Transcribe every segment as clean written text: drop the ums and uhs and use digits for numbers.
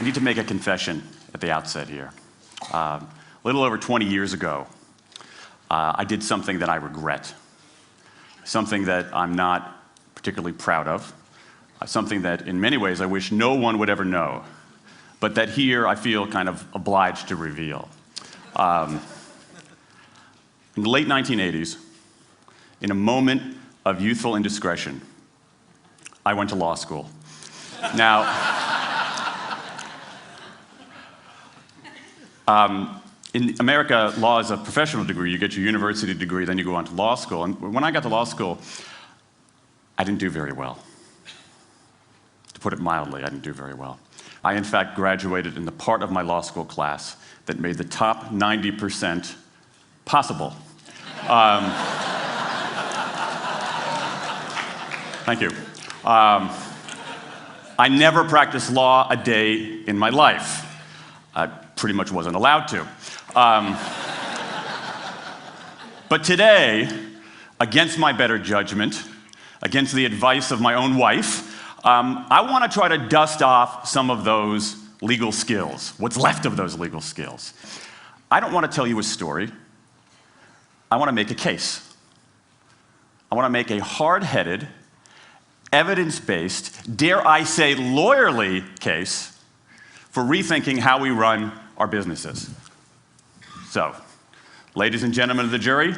need to make a confession at the outset here. A little over 20 years ago, I did something that I regret, something that I'm not particularly proud of, something that in many ways I wish no one would ever know, but that here I feel kind of obliged to reveal. In the late 1980s, in a moment of youthful indiscretion, I went to law school. Now, in America, law is a professional degree. You get your university degree, then you go on to law school. And when I got to law school, I didn't do very well. To put it mildly, I didn't do very well. I, in fact, graduated in the part of my law school class that made the top 90% possible. Thank you. I never practiced law a day in my life. I pretty much wasn't allowed to. But today, against my better judgment, against the advice of my own wife, I want to try to dust off some of those legal skills, what's left of those legal skills. I don't want to tell you a story. I want to make a case. I want to make a hard-headed, evidence-based, dare I say lawyerly case for rethinking how we run our businesses. So, ladies and gentlemen of the jury,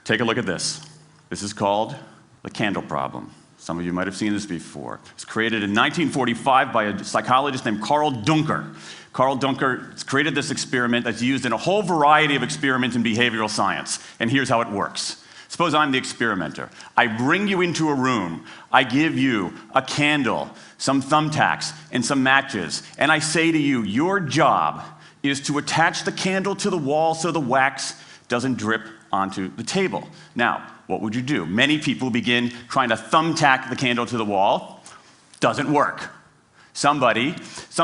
take a look at this. This is called the candle problem. Some of you might have seen this before. It was created in 1945 by a psychologist named Carl Duncker. Carl Duncker created this experiment that's used in a whole variety of experiments in behavioral science. And here's how it works. Suppose I'm the experimenter. I bring you into a room. I give you a candle, some thumbtacks, and some matches. And I say to you, your job is to attach the candle to the wall so the wax doesn't drip onto the table. Now, what would you do? Many people begin trying to thumbtack the candle to the wall. Doesn't work. Some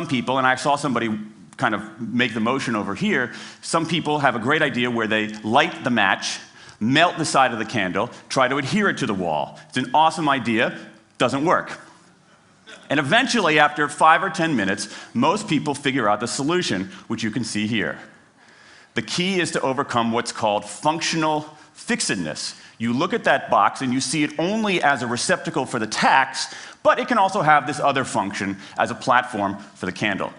people, and I saw somebody kind of make the motion over here, some people have a great idea where they light the match, melt the side of the candle, try to adhere it to the wall. It's an awesome idea. Doesn't work. And eventually, after 5 or 10 minutes, most people figure out the solution, which you can see here. The key is to overcome what's called functional fixedness. You look at that box and you see it only as a receptacle for the tacks, but it can also have this other function as a platform for the candle.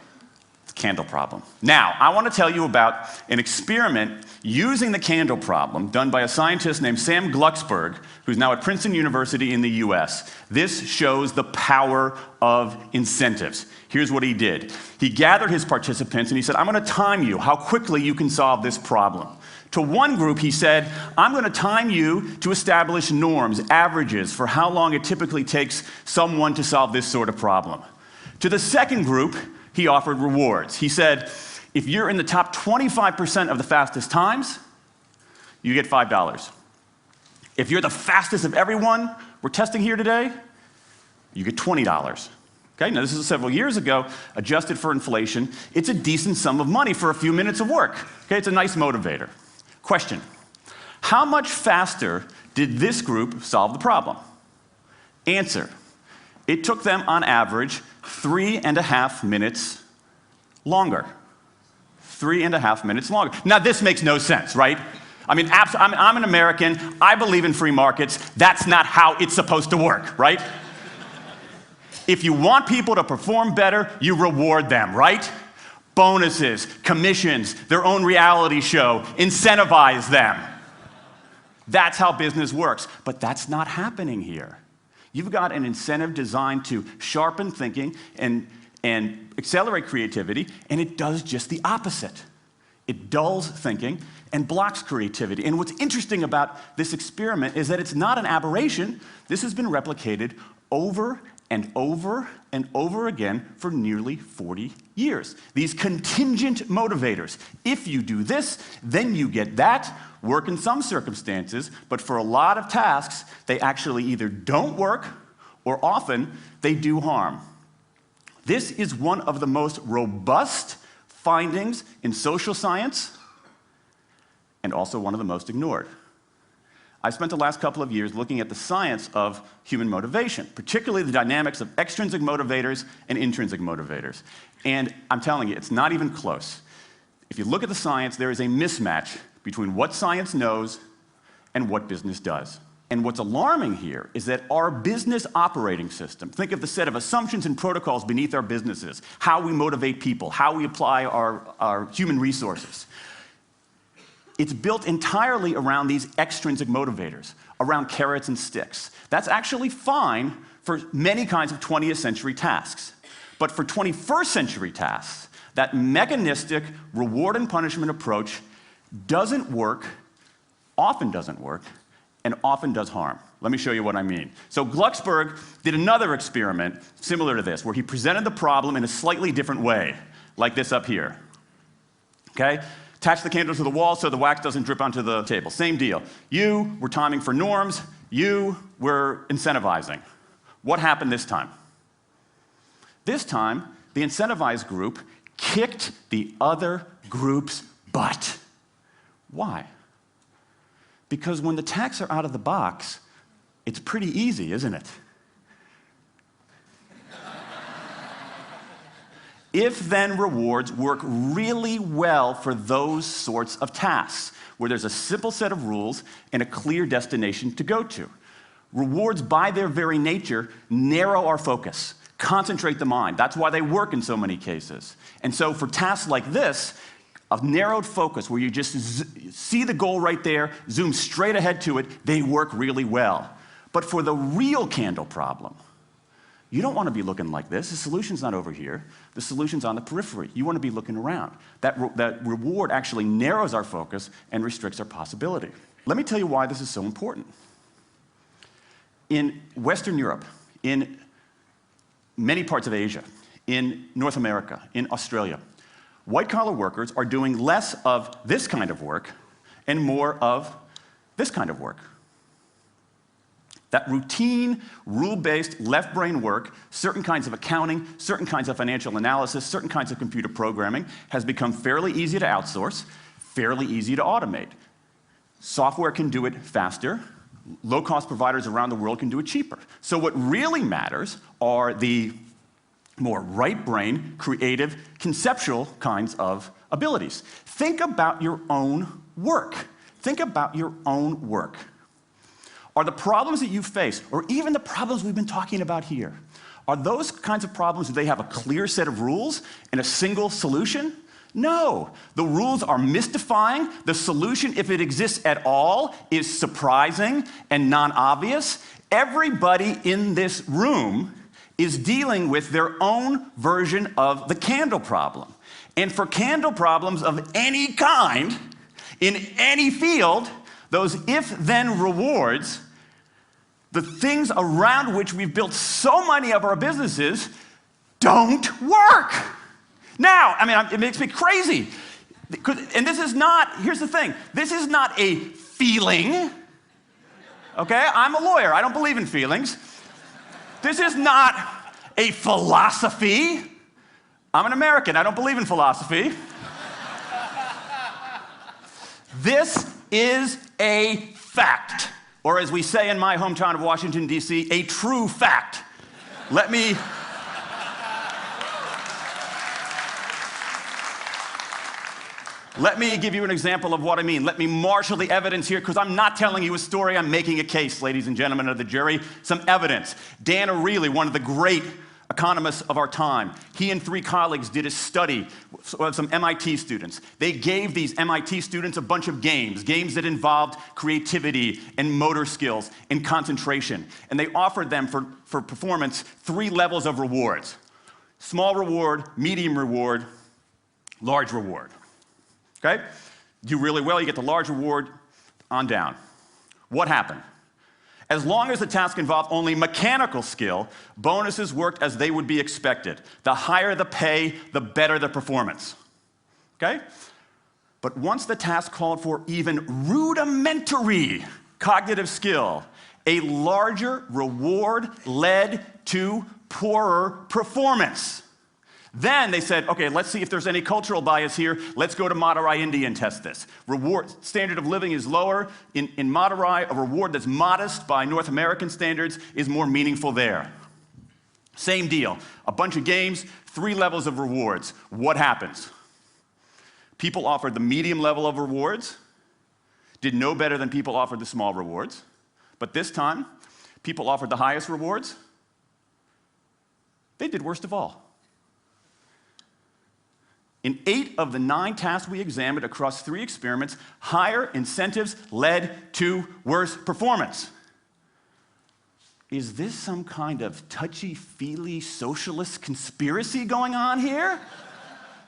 The candle problem. Now, I want to tell you about an experiment using the candle problem done by a scientist named Sam Glucksberg, who's now at Princeton University in the US. This shows the power of incentives. Here's what he did. He gathered his participants and he said, I'm going to time you how quickly you can solve this problem. To one group, he said, I'm going to time you to establish norms, averages, for how long it typically takes someone to solve this sort of problem. To the second group, he offered rewards. He said, if you're in the top 25% of the fastest times, you get $5. If you're the fastest of everyone we're testing here today, you get $20. Okay, now this is several years ago, adjusted for inflation. It's a decent sum of money for a few minutes of work. Okay, it's a nice motivator. Question, how much faster did this group solve the problem? Answer, it took them on average 3.5 minutes longer. 3.5 minutes longer. Now this makes no sense, right? I mean, I'm an American, I believe in free markets, that's not how it's supposed to work, right? If you want people to perform better, you reward them, right? Bonuses, commissions, their own reality show, incentivize them. That's how business works, but that's not happening here. You've got an incentive designed to sharpen thinking and accelerate creativity, and it does just the opposite. It dulls thinking and blocks creativity. And what's interesting about this experiment is that it's not an aberration. This has been replicated over and over and over again for nearly 40 years. These contingent motivators. If you do this, then you get that, work in some circumstances, but for a lot of tasks, they actually either don't work or often they do harm. This is one of the most robust findings in social science and also one of the most ignored. I spent the last couple of years looking at the science of human motivation, particularly the dynamics of extrinsic motivators and intrinsic motivators. And I'm telling you, it's not even close. If you look at the science, there is a mismatch between what science knows and what business does. And what's alarming here is that our business operating system, think of the set of assumptions and protocols beneath our businesses, how we motivate people, how we apply our human resources. It's built entirely around these extrinsic motivators, around carrots and sticks. That's actually fine for many kinds of 20th century tasks. But for 21st century tasks, that mechanistic reward and punishment approach doesn't work, often doesn't work, and often does harm. Let me show you what I mean. So Glucksberg did another experiment similar to this, where he presented the problem in a slightly different way, like this up here. Okay? Attach the candle to the wall so the wax doesn't drip onto the table. Same deal. You were timing for norms. You were incentivizing. What happened this time? This time, the incentivized group kicked the other group's butt. Why? Because when the tacks are out of the box, it's pretty easy, isn't it? If-then rewards work really well for those sorts of tasks, where there's a simple set of rules and a clear destination to go to. Rewards, by their very nature, narrow our focus, concentrate the mind. That's why they work in so many cases. And so for tasks like this, a narrowed focus where you just see the goal right there, zoom straight ahead to it, they work really well. But for the real candle problem, you don't want to be looking like this. The solution's not over here. The solution's on the periphery. You want to be looking around. That reward actually narrows our focus and restricts our possibility. Let me tell you why this is so important. In Western Europe, in many parts of Asia, in North America, in Australia, white-collar workers are doing less of this kind of work and more of this kind of work. That routine, rule-based, left-brain work, certain kinds of accounting, certain kinds of financial analysis, certain kinds of computer programming, has become fairly easy to outsource, fairly easy to automate. Software can do it faster. Low-cost providers around the world can do it cheaper. So what really matters are the more right-brain, creative, conceptual kinds of abilities. Think about your own work. Think about your own work. Are the problems that you face, or even the problems we've been talking about here, are those kinds of problems, do they have a clear set of rules and a single solution? No. The rules are mystifying. The solution, if it exists at all, is surprising and non-obvious. Everybody in this room is dealing with their own version of the candle problem. And for candle problems of any kind, in any field, those if-then rewards, the things around which we've built so many of our businesses, don't work. Now, I mean, it makes me crazy. And this is not, here's the thing, this is not a feeling, okay? I'm a lawyer, I don't believe in feelings. This is not a philosophy. I'm an American, I don't believe in philosophy. This is a fact, or as we say in my hometown of Washington, D.C., a true fact. Let me give you an example of what I mean. Let me marshal the evidence here, because I'm not telling you a story, I'm making a case, ladies and gentlemen of the jury. Some evidence. Dan Ariely, one of the great economists of our time, he and 3 colleagues did a study of some MIT students. They gave these MIT students a bunch of games that involved creativity and motor skills and concentration. And they offered them for performance 3 levels of rewards. Small reward, medium reward, large reward. Okay? Do really well, you get the large reward, on down. What happened? As long as the task involved only mechanical skill, bonuses worked as they would be expected. The higher the pay, the better the performance. Okay? But once the task called for even rudimentary cognitive skill, a larger reward led to poorer performance. Then they said, okay, let's see if there's any cultural bias here. Let's go to Madurai, India and test this. Standard of living is lower. In Madurai, a reward that's modest by North American standards is more meaningful there. Same deal. A bunch of games, 3 levels of rewards. What happens? People offered the medium level of rewards, did no better than people offered the small rewards. But this time, people offered the highest rewards. They did worst of all. In 8 of the 9 tasks we examined across 3 experiments, higher incentives led to worse performance. Is this some kind of touchy-feely socialist conspiracy going on here?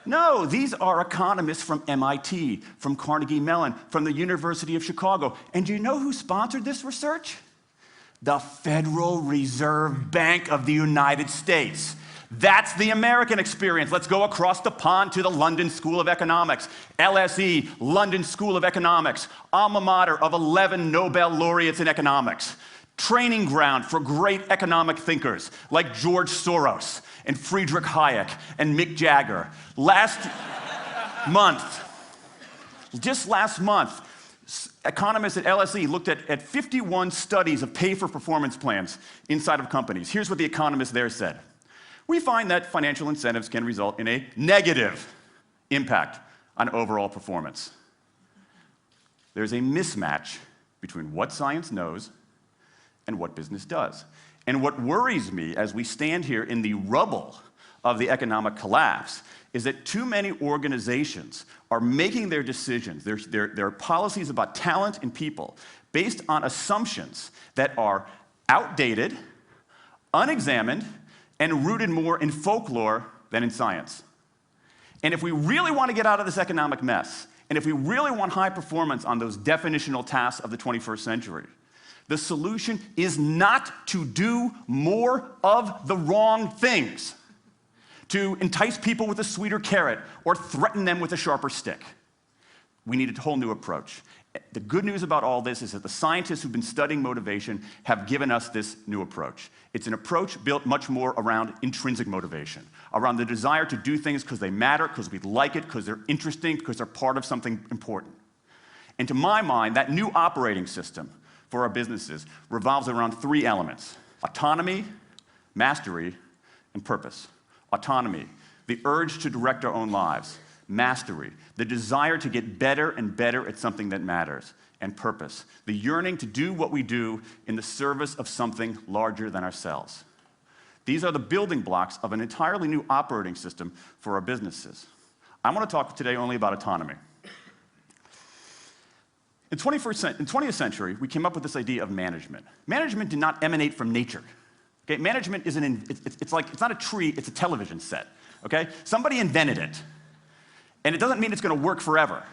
No, these are economists from MIT, from Carnegie Mellon, from the University of Chicago. And do you know who sponsored this research? The Federal Reserve Bank of the United States. That's the American experience. Let's go across the pond to the London School of Economics. LSE, London School of Economics, alma mater of 11 Nobel laureates in economics. Training ground for great economic thinkers like George Soros and Friedrich Hayek and Mick Jagger. Just last month, economists at LSE looked at 51 studies of pay-for-performance plans inside of companies. Here's what the economists there said. We find that financial incentives can result in a negative impact on overall performance. There's a mismatch between what science knows and what business does. And what worries me as we stand here in the rubble of the economic collapse is that too many organizations are making their decisions, their policies about talent and people, based on assumptions that are outdated, unexamined, and rooted more in folklore than in science. And if we really want to get out of this economic mess, and if we really want high performance on those definitional tasks of the 21st century, the solution is not to do more of the wrong things, to entice people with a sweeter carrot or threaten them with a sharper stick. We need a whole new approach. The good news about all this is that the scientists who've been studying motivation have given us this new approach. It's an approach built much more around intrinsic motivation, around the desire to do things because they matter, because we like it, because they're interesting, because they're part of something important. And to my mind, that new operating system for our businesses revolves around 3 elements: autonomy, mastery, and purpose. Autonomy, the urge to direct our own lives. Mastery, the desire to get better and better at something that matters. And purpose, the yearning to do what we do in the service of something larger than ourselves. These are the building blocks of an entirely new operating system for our businesses. I want to talk today only about autonomy. In the 20th century, we came up with this idea of management. Management did not emanate from nature. Okay? Management it's not a tree, it's a television set. Okay? Somebody invented it. And it doesn't mean it's going to work forever.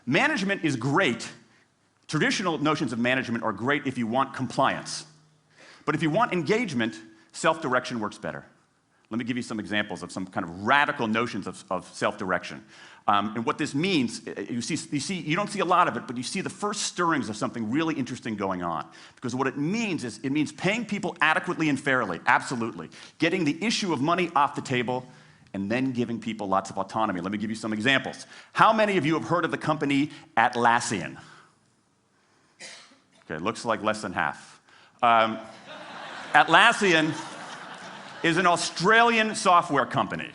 Management is great. Traditional notions of management are great if you want compliance. But if you want engagement, self-direction works better. Let me give you some examples of some kind of radical notions of self-direction. And what this means, you don't see a lot of it, but you see the first stirrings of something really interesting going on. Because what it means is, it means paying people adequately and fairly, absolutely. Getting the issue of money off the table, and then giving people lots of autonomy. Let me give you some examples. How many of you have heard of the company Atlassian? Okay, looks like less than half. Atlassian is an Australian software company,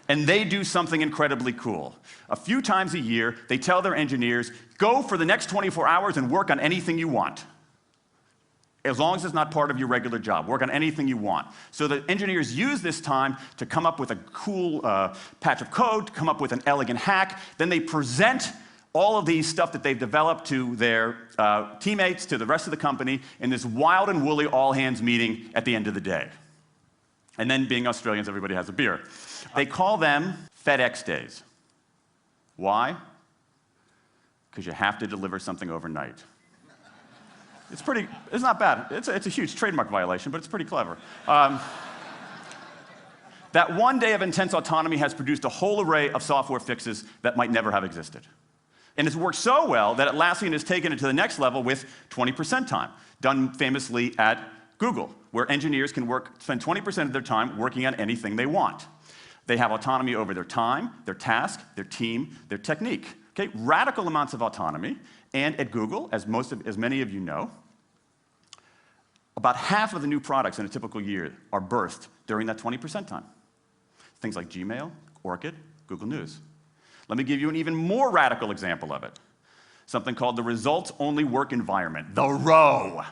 and they do something incredibly cool. A few times a year, they tell their engineers, go for the next 24 hours and work on anything you want. As long as it's not part of your regular job. Work on anything you want. So the engineers use this time to come up with a cool patch of code, to come up with an elegant hack. Then they present all of these stuff that they've developed to their teammates, to the rest of the company, in this wild and woolly all-hands meeting at the end of the day. And then, being Australians, everybody has a beer. They call them FedEx days. Why? Because you have to deliver something overnight. It's not bad. It's a huge trademark violation, but it's pretty clever. That one day of intense autonomy has produced a whole array of software fixes that might never have existed. And it's worked so well that Atlassian has taken it to the next level with 20% time, done famously at Google, where engineers can spend 20% of their time working on anything they want. They have autonomy over their time, their task, their team, their technique. Okay? Radical amounts of autonomy. And at Google, as many of you know, about half of the new products in a typical year are birthed during that 20% time. Things like Gmail, Orchid, Google News. Let me give you an even more radical example of it. Something called the results-only work environment, the ROW,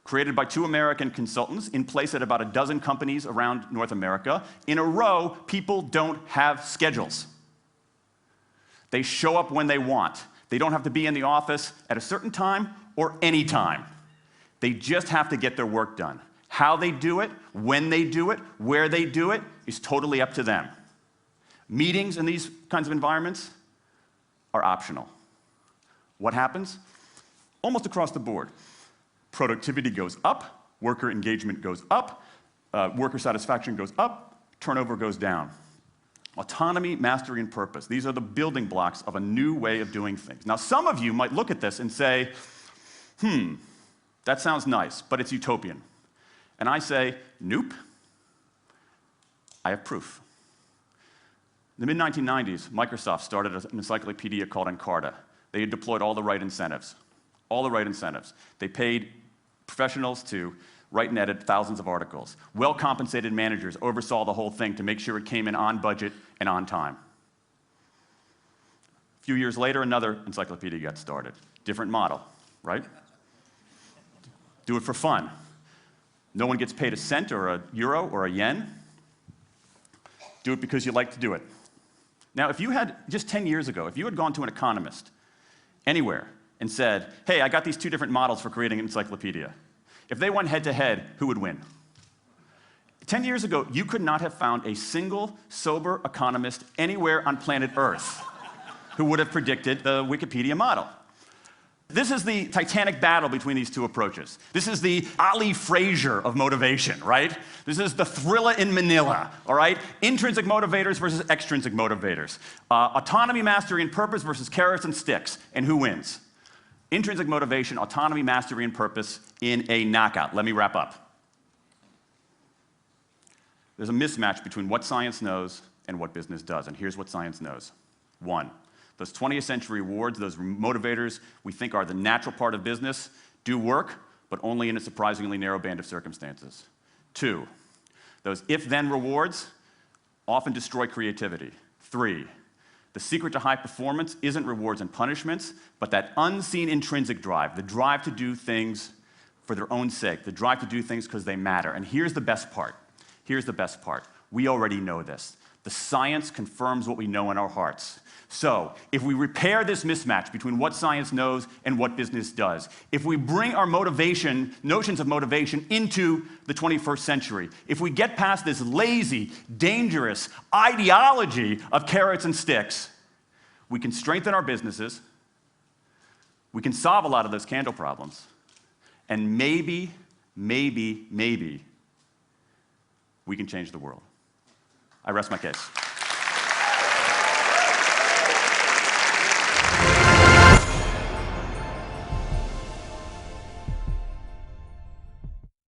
created by 2 American consultants in place at about a dozen companies around North America. In a ROW, people don't have schedules. They show up when they want. They don't have to be in the office at a certain time or any time. They just have to get their work done. How they do it, when they do it, where they do it, is totally up to them. Meetings in these kinds of environments are optional. What happens? Almost across the board. Productivity goes up, worker engagement goes up, worker satisfaction goes up, turnover goes down. Autonomy, mastery, and purpose. These are the building blocks of a new way of doing things. Now, some of you might look at this and say, that sounds nice, but it's utopian. And I say, nope. I have proof. In the mid-1990s, Microsoft started an encyclopedia called Encarta. They had deployed all the right incentives. All the right incentives. They paid professionals to write and edit thousands of articles. Well-compensated managers oversaw the whole thing to make sure it came in on budget and on time. A few years later, another encyclopedia got started. Different model, right? Do it for fun. No one gets paid a cent or a euro or a yen. Do it because you like to do it. Now, if you had, just 10 years ago, if you had gone to an economist anywhere and said, hey, I got these 2 different models for creating an encyclopedia, if they went head-to-head, who would win? 10 years ago, you could not have found a single sober economist anywhere on planet Earth who would have predicted the Wikipedia model. This is the titanic battle between these 2 approaches. This is the Ali Frazier of motivation, right? This is the thriller in Manila, all right? Intrinsic motivators versus extrinsic motivators. Autonomy, mastery, and purpose versus carrots and sticks. And who wins? Intrinsic motivation, autonomy, mastery, and purpose in a knockout. Let me wrap up. There's a mismatch between what science knows and what business does, and here's what science knows. 1, those 20th century rewards, those motivators we think are the natural part of business, do work, but only in a surprisingly narrow band of circumstances. 2, those if-then rewards often destroy creativity. 3, the secret to high performance isn't rewards and punishments, but that unseen intrinsic drive, the drive to do things for their own sake, the drive to do things because they matter. And here's the best part. Here's the best part. We already know this. The science confirms what we know in our hearts. So, if we repair this mismatch between what science knows and what business does, if we bring our motivation, notions of motivation, into the 21st century, if we get past this lazy, dangerous ideology of carrots and sticks, we can strengthen our businesses, we can solve a lot of those candle problems, and maybe, we can change the world. I rest my case.